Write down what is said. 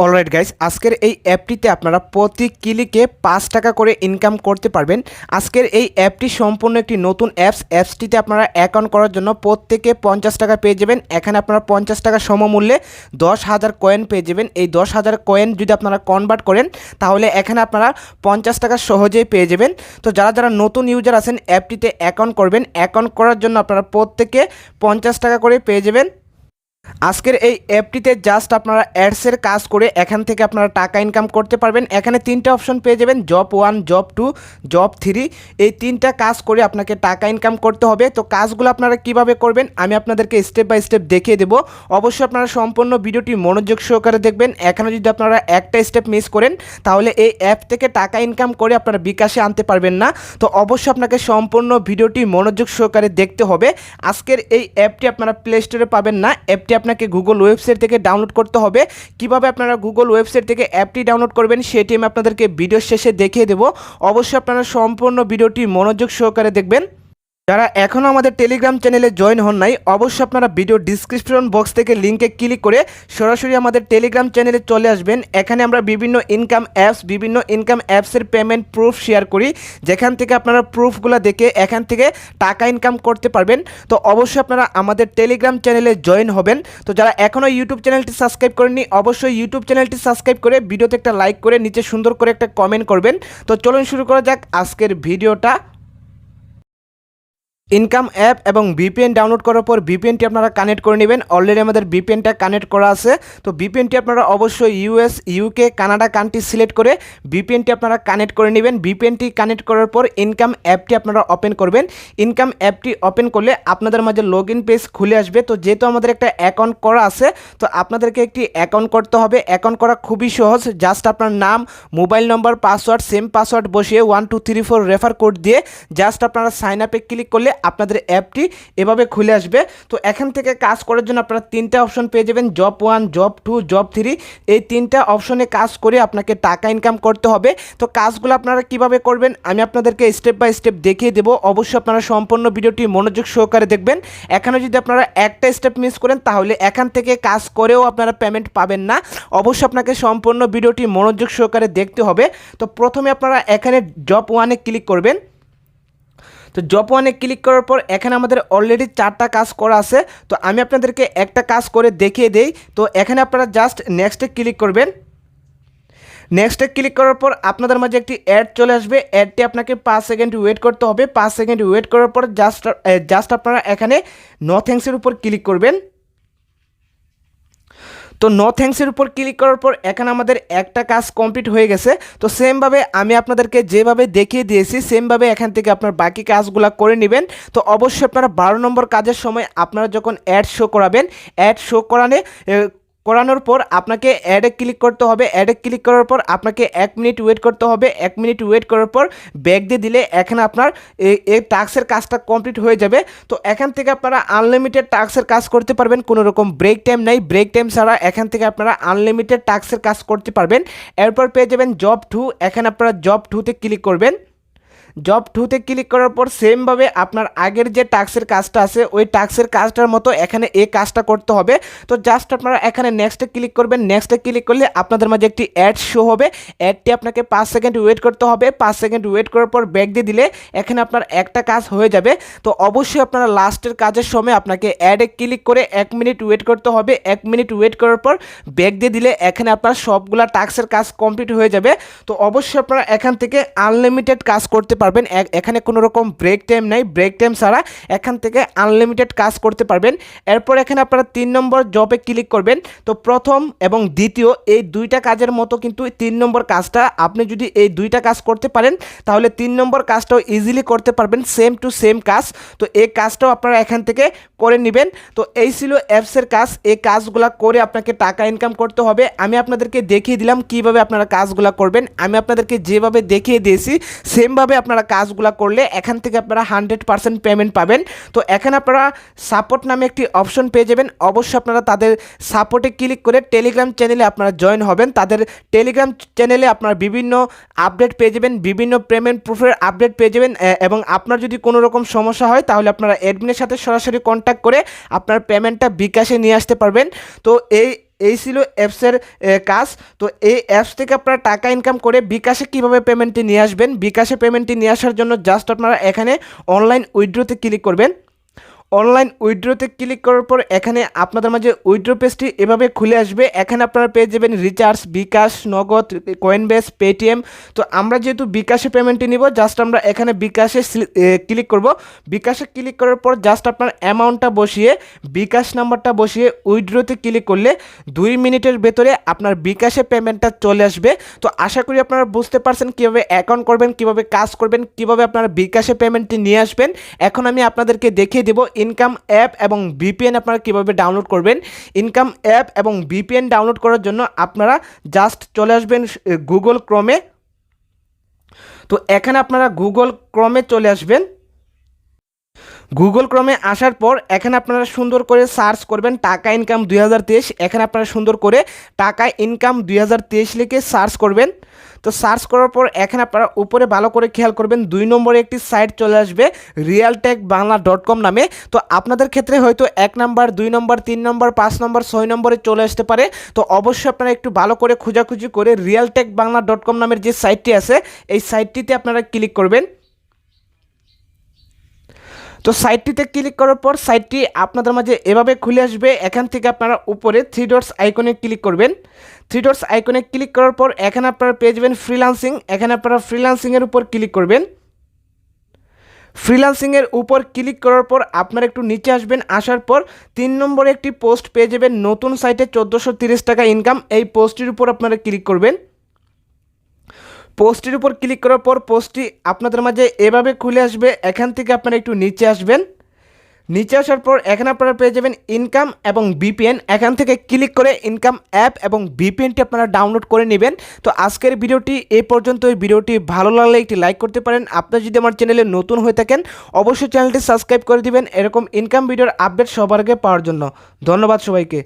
Alright guys, আজকের এই অ্যাপটিতে আপনারা প্রতি ক্লিকে 5 টাকা করে ইনকাম করতে পারবেন। আজকের এই অ্যাপটি সম্পূর্ণ একটি নতুন অ্যাপসটিতে আপনারা অ্যাকাউন্ট করার জন্য প্রত্যেকে 50 টাকা পেয়ে যাবেন। এখানে আপনারা 50 টাকা সমমূল্যে 10,000 কয়েন পেয়ে যাবেন। এই 10,000 কয়েন যদি আপনারা কনভার্ট করেন তাহলে এখানে আপনারা 50 টাকা সহজেই পেয়ে যাবেন। তো যারা যারা নতুন ইউজার আছেন অ্যাপটিতে অ্যাকাউন্ট করবেন, অ্যাকাউন্ট করার জন্য আপনারা প্রত্যেকে 50 টাকা করে পেয়ে যাবেন। আজকের এই অ্যাপটিতে জাস্ট আপনারা অ্যাডসের কাজ করে এখান থেকে আপনারা টাকা ইনকাম করতে পারবেন। এখানে তিনটা অপশন পেয়ে যাবেন, জব 1, জব 2, জব 3। এই তিনটা কাজ করে আপনাকে টাকা ইনকাম করতে হবে। তো কাজগুলো আপনারা কিভাবে করবেন আমি আপনাদেরকে স্টেপ বাই স্টেপ দেখিয়ে দেবো। অবশ্যই আপনারা সম্পূর্ণ ভিডিওটি মনোযোগ সহকারে দেখবেন। এখানে যদি আপনারা একটা স্টেপ মিস করেন তাহলে এই অ্যাপ থেকে টাকা ইনকাম করে আপনারা বিকাশে আনতে পারবেন না। তো অবশ্যই আপনাকে সম্পূর্ণ ভিডিওটি মনোযোগ সহকারে দেখতে হবে। আজকের এই অ্যাপটি আপনারা প্লে স্টোরে পাবেন না, অ্যাপটি আপনাকে গুগল ওয়েবসাইট থেকে ডাউনলোড করতে হবে। কিভাবে আপনারা গুগল ওয়েবসাইট থেকে অ্যাপটি ডাউনলোড করবেন সেটি আমি আপনাদেরকে ভিডিও শেষে দেখিয়ে দেবো। অবশ্যই আপনারা সম্পূর্ণ ভিডিওটি মনোযোগ সহকারে দেখবেন। যারা এখনও আমাদের টেলিগ্রাম চ্যানেলে জয়েন হন নাই অবশ্যই আপনারা ভিডিও ডিসক্রিপশন বক্স থেকে লিঙ্কে ক্লিক করে সরাসরি আমাদের টেলিগ্রাম চ্যানেলে চলে আসবেন। এখানে আমরা বিভিন্ন ইনকাম অ্যাপসের পেমেন্ট প্রুফ শেয়ার করি, যেখান থেকে আপনারা প্রুফগুলো দেখে এখান থেকে টাকা ইনকাম করতে পারবেন। তো অবশ্যই আপনারা আমাদের টেলিগ্রাম চ্যানেলে জয়েন হবেন। তো যারা এখনও ইউটিউব চ্যানেলটি সাবস্ক্রাইব করেননি অবশ্যই ইউটিউব চ্যানেলটি সাবস্ক্রাইব করে ভিডিওতে একটা লাইক করে নিচে সুন্দর করে একটা কমেন্ট করবেন। তো চলুন শুরু করা যাক আজকের ভিডিওটা। ইনকাম অ্যাপ এবং ভিপিএন ডাউনলোড করার পর ভিপিএনটি আপনারা কানেক্ট করে নেবেন। অলরেডি আমাদের ভিপিএনটা কানেক্ট করা আছে। তো ভিপিএনটি আপনারা অবশ্যই US, UK, Canada country select করে ভিপিএনটি আপনারা কানেক্ট করে নেবেন। ভিপিএনটি কানেক্ট করার পর ইনকাম অ্যাপটি আপনারা ওপেন করবেন। ইনকাম অ্যাপটি ওপেন করলে আপনাদের মাঝে লগ ইন পেজ খুলে আসবে। তো যেহেতু আমাদের একটা অ্যাকাউন্ট করা আছে তো আপনাদেরকে একটি অ্যাকাউন্ট করতে হবে। অ্যাকাউন্ট করা খুবই সহজ, জাস্ট আপনার নাম, মোবাইল নম্বর, পাসওয়ার্ড, সেম পাসওয়ার্ড বসিয়ে 1 2 3 4 রেফার কোড দিয়ে জাস্ট আপনারা সাইন আপে ক্লিক করলে আপনাদের অ্যাপটি এভাবে খুলে আসবে। তো এখান থেকে কাজ করার জন্য আপনারা তিনটা অপশন পেয়ে যাবেন, জব 1, জব 2, জব 3। এই তিনটা অপশনে কাজ করে আপনাকে টাকা ইনকাম করতে হবে। তো কাজগুলো আপনারা কিভাবে করবেন আমি আপনাদেরকে স্টেপ বাই স্টেপ দেখিয়ে দেবো। অবশ্যই আপনারা সম্পূর্ণ ভিডিওটি মনোযোগ সহকারে দেখবেন। এখানে যদি আপনারা একটা স্টেপ মিস করেন তাহলে এখান থেকে কাজ করেও আপনারা পেমেন্ট পাবেন না। অবশ্যই আপনাকে সম্পূর্ণ ভিডিওটি মনোযোগ সহকারে দেখতে হবে। তো প্রথমে আপনারা এখানে জব 1-এ ক্লিক করবেন। তো জব 1-এ ক্লিক করার পর এখানে আমাদের অলরেডি 4টা কাজ করা আছে। তো আমি আপনাদেরকে একটা কাজ করে দেখিয়ে দেই। তো এখানে আপনারা জাস্ট নেক্সটে ক্লিক করবেন। নেক্সটে ক্লিক করার পর আপনাদের মাঝে একটি অ্যাড চলে আসবে। অ্যাডটি আপনাকে 5 সেকেন্ড ওয়েট করতে হবে। 5 সেকেন্ড ওয়েট করার পর জাস্ট আপনারা এখানে নো থ্যাঙ্কসের উপর ক্লিক করবেন। তো নো থ্যাঙ্কসের উপর ক্লিক করার পর এখানে আমাদের একটা কাজ কমপ্লিট হয়ে গেছে। তো সেমভাবে আমি আপনাদেরকে যেভাবে দেখিয়ে দিয়েছি সেমভাবে এখান থেকে আপনার বাকি কাজগুলো করে নেবেন। তো অবশ্যই আপনারা 12 নম্বর কাজের সময় আপনারা যখন অ্যাড শো করাবেন, অ্যাড শো করানোর পর আপনাকে অ্যাডে ক্লিক করতে হবে। অ্যাডে ক্লিক করার পর আপনাকে 1 মিনিট ওয়েট করতে হবে। 1 মিনিট ওয়েট করার পর ব্যাক দিয়ে দিলে এখানে আপনার এই টাস্কের কাজটা কমপ্লিট হয়ে যাবে। তো এখান থেকে আপনারা আনলিমিটেড টাস্কের কাজ করতে পারবেন, কোনো রকম ব্রেক টাইম নাই। ব্রেক টাইম ছাড়া এখান থেকে আপনারা আনলিমিটেড টাস্কের কাজ করতে পারবেন। এরপর পেয়ে যাবেন জব 2। এখানে আপনারা জব 2-তে ক্লিক করবেন। জব 2-তে ক্লিক করার পর সেমভাবে আপনার আগের যে টাস্কের কাজটা আছে ওই টাস্কের কাজটার মতো এখানে এই কাজটা করতে হবে। তো জাস্ট আপনারা এখানে নেক্সটে ক্লিক করবেন। নেক্সটে ক্লিক করলে আপনাদের মাঝে একটি অ্যাড শো হবে। অ্যাডটি আপনাকে 5 সেকেন্ড ওয়েট করতে হবে। 5 সেকেন্ড ওয়েট করার পর ব্যাক দিয়ে দিলে এখানে আপনার একটা কাজ হয়ে যাবে। তো অবশ্যই আপনারা লাস্টের কাজের সময় আপনাকে অ্যাডে ক্লিক করে 1 মিনিট ওয়েট করতে হবে। 1 মিনিট ওয়েট করার পর ব্যাক দিয়ে দিলে এখানে আপনার সবগুলা টাস্কের কাজ কমপ্লিট হয়ে যাবে। তো অবশ্যই আপনারা এখান থেকে আনলিমিটেড কাজ করতে পারবেন। এখানে কোনো রকম ব্রেক টাইম নাই। ব্রেক টাইম ছাড়া এখান থেকে আনলিমিটেড কাজ করতে পারবেন। এরপর এখানে আপনারা 3 নম্বর জবে ক্লিক করবেন। তো প্রথম এবং দ্বিতীয় এই দুইটা কাজের মতো কিন্তু 3 নম্বর কাজটা আপনি যদি এই দুইটা কাজ করতে পারেন তাহলে 3 নম্বর কাজটাও ইজিলি করতে পারবেন, সেম টু সেম কাজ। তো এই কাজটাও আপনারা এখান থেকে করে নেবেন। তো এই ছিল অ্যাপসের কাজ। এই কাজগুলো করে আপনাকে টাকা ইনকাম করতে হবে। আমি আপনাদেরকে দেখিয়ে দিলাম কিভাবে আপনারা কাজগুলো করবেন। আমি আপনাদেরকে যেভাবে দেখিয়ে দিয়েছি সেমভাবে আপনারা কাজগুলো করলে এখান থেকে আপনারা 100% পেমেন্ট পাবেন। তো এখানে আপনারা সাপোর্ট নামে একটি অপশন পেয়ে যাবেন। অবশ্যই আপনারা তাদের সাপোর্টে ক্লিক করে টেলিগ্রাম চ্যানেলে আপনারা জয়েন হবেন। তাদের টেলিগ্রাম চ্যানেলে আপনারা বিভিন্ন আপডেট পেয়ে যাবেন, বিভিন্ন পেমেন্ট প্রুফের আপডেট পেয়ে যাবেন। এবং আপনার যদি কোনো রকম সমস্যা হয় তাহলে আপনারা অ্যাডমিনের সাথে সরাসরি কন্ট্যাক্ট করে আপনার পেমেন্টটা বিকাশে নিয়ে আসতে পারবেন। তো এই ছিল অ্যাপসের কাজ। তো এই অ্যাপস থেকে আপনারা টাকা ইনকাম করে বিকাশে কীভাবে পেমেন্টটি নিয়ে আসবেন, বিকাশে পেমেন্টটি নিয়ে আসার জন্য জাস্ট আপনারা এখানে অনলাইন উইথড্রোতে ক্লিক করবেন। অনলাইন উইথড্রোতে ক্লিক করার পর এখানে আপনাদের মাঝে উইথড্রো পেজটি এভাবে খুলে আসবে। এখানে আপনারা পেয়ে যাবেন রিচার্জ, বিকাশ, নগদ, কয়েনবেস, পেটিএম। তো আমরা যেহেতু বিকাশে পেমেন্টটি নিব, জাস্ট আমরা এখানে বিকাশে ক্লিক করব। বিকাশে ক্লিক করার পর জাস্ট আপনার অ্যামাউন্টটা বসিয়ে বিকাশ নাম্বারটা বসিয়ে উইথড্রোতে ক্লিক করলে 2 মিনিটের ভেতরে আপনার বিকাশে পেমেন্টটা চলে আসবে। তো আশা করি আপনারা বুঝতে পারছেন কীভাবে অ্যাকাউন্ট করবেন, কীভাবে কাজ করবেন, কীভাবে আপনারা বিকাশে পেমেন্টটি নিয়ে আসবেন। এখন আমি আপনাদেরকে দেখিয়ে দেবো ইনকাম অ্যাপ এবং ভিপিএন আপনারা কীভাবে ডাউনলোড করবেন। ইনকাম অ্যাপ এবং ভিপিএন ডাউনলোড করার জন্য আপনারা জাস্ট চলে আসবেন গুগল ক্রোমে। তো এখানে আপনারা গুগল ক্রোমে চলে আসবেন। গুগল ক্রোমে আসার পর এখানে আপনারা সুন্দর করে সার্চ করবেন টাকা ইনকাম 2023। এখানে আপনারা সুন্দর করে টাকা ইনকাম 2023 লিখে সার্চ করবেন। তো সার্চ করার পর এখানে আপনারা উপরে ভালো করে খেয়াল করবেন 2 নম্বরে একটি সাইট চলে আসবে realtechbangla.com নামে। তো আপনাদের ক্ষেত্রে হয়তো 1 নম্বর, 2 নম্বর, 3 নম্বর, 5 নম্বর, 6 নম্বরে চলে আসতে পারে। তো অবশ্যই আপনারা একটু ভালো করে খোঁজাখুঁজি করে realtechbangla.com নামের যে সাইটটি আছে এই সাইটটিতে আপনারা ক্লিক করবেন। তো সাইটটিতে ক্লিক করার পর সাইটটি আপনাদের মাঝে এভাবে খুলে আসবে। এখান থেকে আপনারা উপরে 3 ডটস আইকনে ক্লিক করবেন। 3 ডটস আইকনে ক্লিক করার পর এখানে আপনারা পেয়ে যাবেন ফ্রিল্যান্সিং। এখানে আপনারা ফ্রিল্যান্সিংয়ের উপর ক্লিক করবেন। ফ্রিল্যান্সিংয়ের উপর ক্লিক করার পর আপনারা একটু নিচে আসবেন। আসার পর 3 নম্বরে একটি পোস্ট পেয়ে যাবেন নতুন সাইটে 1430 টাকা ইনকাম। এই পোস্টটির উপর আপনারা ক্লিক করবেন। পোস্টের উপর ক্লিক করার পর পোস্টটি আপনাদের মাঝে এভাবে খুলে আসবে। এখান থেকে আপনারা একটু নিচে আসবেন। নিচে আসার পর এখানে আপনারা পেয়ে যাবেন ইনকাম এবং ভিপিএন। এখান থেকে ক্লিক করে ইনকাম অ্যাপ এবং ভিপিএনটি আপনারা ডাউনলোড করে নেবেন। তো আজকের ভিডিওটি এই পর্যন্ত। এই ভিডিওটি ভালো লাগলে একটি লাইক করতে পারেন। আপনারা যদি আমার চ্যানেলে নতুন হয়ে থাকেন অবশ্যই চ্যানেলটি সাবস্ক্রাইব করে দিবেন এরকম ইনকাম ভিডিওর আপডেট সবার আগে পাওয়ার জন্য। ধন্যবাদ সবাইকে।